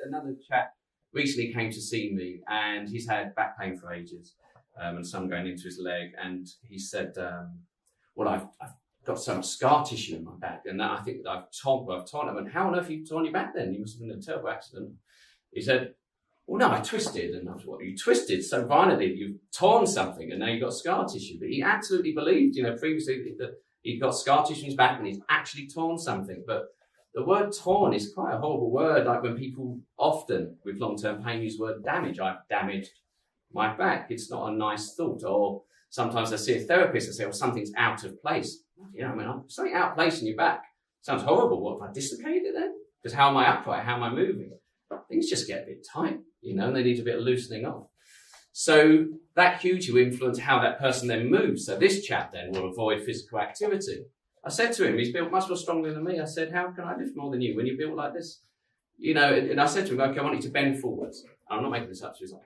another chap recently came to see me, and he's had back pain for ages, and some going into his leg, and he said, well, I've got so much scar tissue in my back, and I think that I've torn it. And how on earth have you torn your back then? You must have been in a terrible accident. He said, well, no, I twisted. And I was, what, you twisted so violently, you've torn something, and now you've got scar tissue. But he absolutely believed, previously that he'd got scar tissue in his back and he's actually torn something. But the word torn is quite a horrible word. Like when people often with long-term pain use the word damage. I've damaged my back. It's not a nice thought. Or sometimes I see a therapist and say, well, something's out of place. Something out of place in your back sounds horrible. What, if I dislocate it then? Because how am I upright? How am I moving? Things just get a bit tight, and they need a bit of loosening off. So that hugely will influence how that person then moves. So this chap then will avoid physical activity. I said to him, he's built much more strongly than me. I said, how can I lift more than you when you're built like this? And I said to him, okay, I want you to bend forwards. I'm not making this up. So he's like,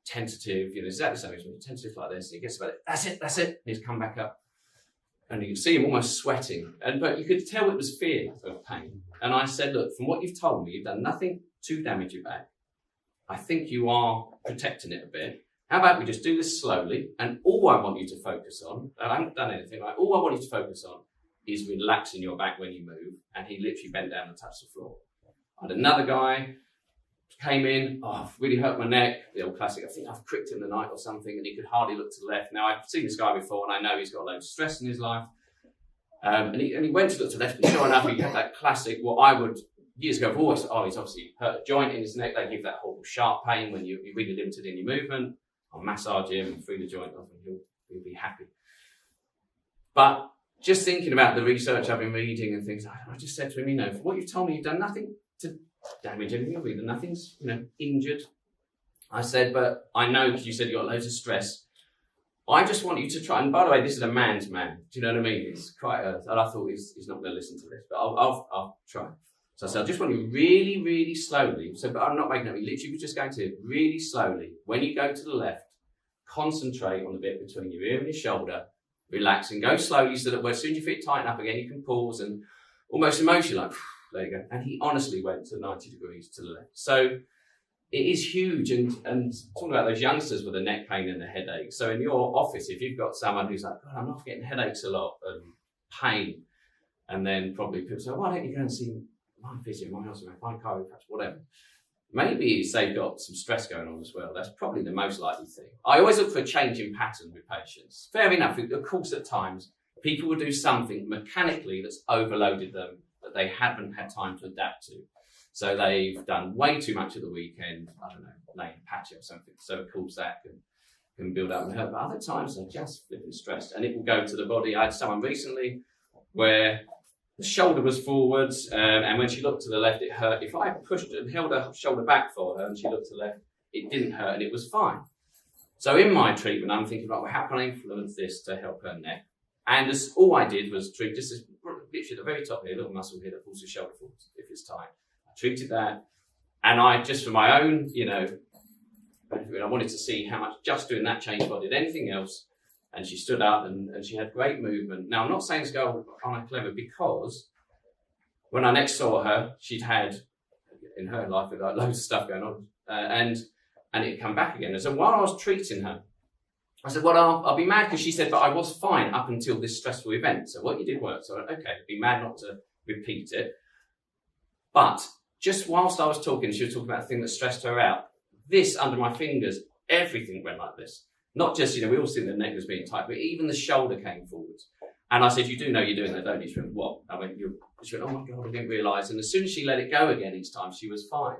tentative, exactly so. He's tentative like this. And he gets about it. That's it. And he's come back up. And you can see him almost sweating. But you could tell it was fear of pain. And I said, look, from what you've told me, you've done nothing to damage your back. I think you are protecting it a bit. How about we just do this slowly? And all I want you to focus on, and I haven't done anything, like all I want you to focus on is relaxing your back when you move. And he literally bent down and touched the floor. I had another guy came in, I've really hurt my neck, the old classic, I think I've cricked him the night or something, and he could hardly look to the left. Now, I've seen this guy before, and I know he's got a load of stress in his life. And he went to look to the left, and sure enough, he had that classic, what I would, years ago, I've always thought, he's obviously hurt a joint in his neck. They give that whole sharp pain when you're really limited in your movement. I'll massage him and free the joint off, and he'll be happy. But just thinking about the research I've been reading and things, I just said to him, for what you've told me, you've done nothing to damage anything of either. Nothing's, injured. I said, but I know because you said you got loads of stress. I just want you to try. And by the way, this is a man's man. Do you know what I mean? It's quite and I thought he's not going to listen to this, but I'll try. So I said, I just want you really, really slowly. So, but I'm not making it. Literally, we're just going to really slowly. When you go to the left, concentrate on the bit between your ear and your shoulder. Relax and go slowly so that as soon as your feet tighten up again, you can pause and almost emotionally like, there you go. And he honestly went to 90 degrees to the left. So it is huge. And talking about those youngsters with the neck pain and the headache. So in your office, if you've got someone who's like, God, I'm not getting headaches a lot and pain, and then probably people say, why don't you go and see my physio, my husband, my chiropractor, whatever. Maybe they've got some stress going on as well. That's probably the most likely thing. I always look for a change in pattern with patients. Fair enough, of course, at times, people will do something mechanically that's overloaded them that they haven't had time to adapt to. So they've done way too much at the weekend, I don't know, laying patio or something. So of course that can build up and hurt. But other times they're just flipping stressed and it will go to the body. I had someone recently where the shoulder was forwards, and when she looked to the left, it hurt. If I pushed and held her shoulder back for her and she looked to the left, it didn't hurt and it was fine. So in my treatment, I'm thinking, well, how can I influence this to help her neck? And all I did was treat, this is literally at the very top here, a little muscle here that pulls the shoulder forward if it's tight. I treated that, and I just for my own, I wanted to see how much just doing that changed body did anything else. And she stood up and she had great movement. Now, I'm not saying this girl aren't clever because when I next saw her, she'd had in her life like loads of stuff going on, and it come back again. And so while I was treating her, I said, well, I'll be mad because she said, but I was fine up until this stressful event. So what you did worked. So I went, okay, be mad not to repeat it. But just whilst I was talking, she was talking about a thing that stressed her out. This under my fingers, everything went like this. Not just, we all think the neck was being tight, but even the shoulder came forwards. And I said, you do know you're doing that, don't you? She went, what? I went, she went, oh my God, I didn't realise. And as soon as she let it go again each time, she was fine.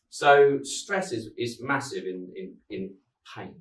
So stress is massive in pain.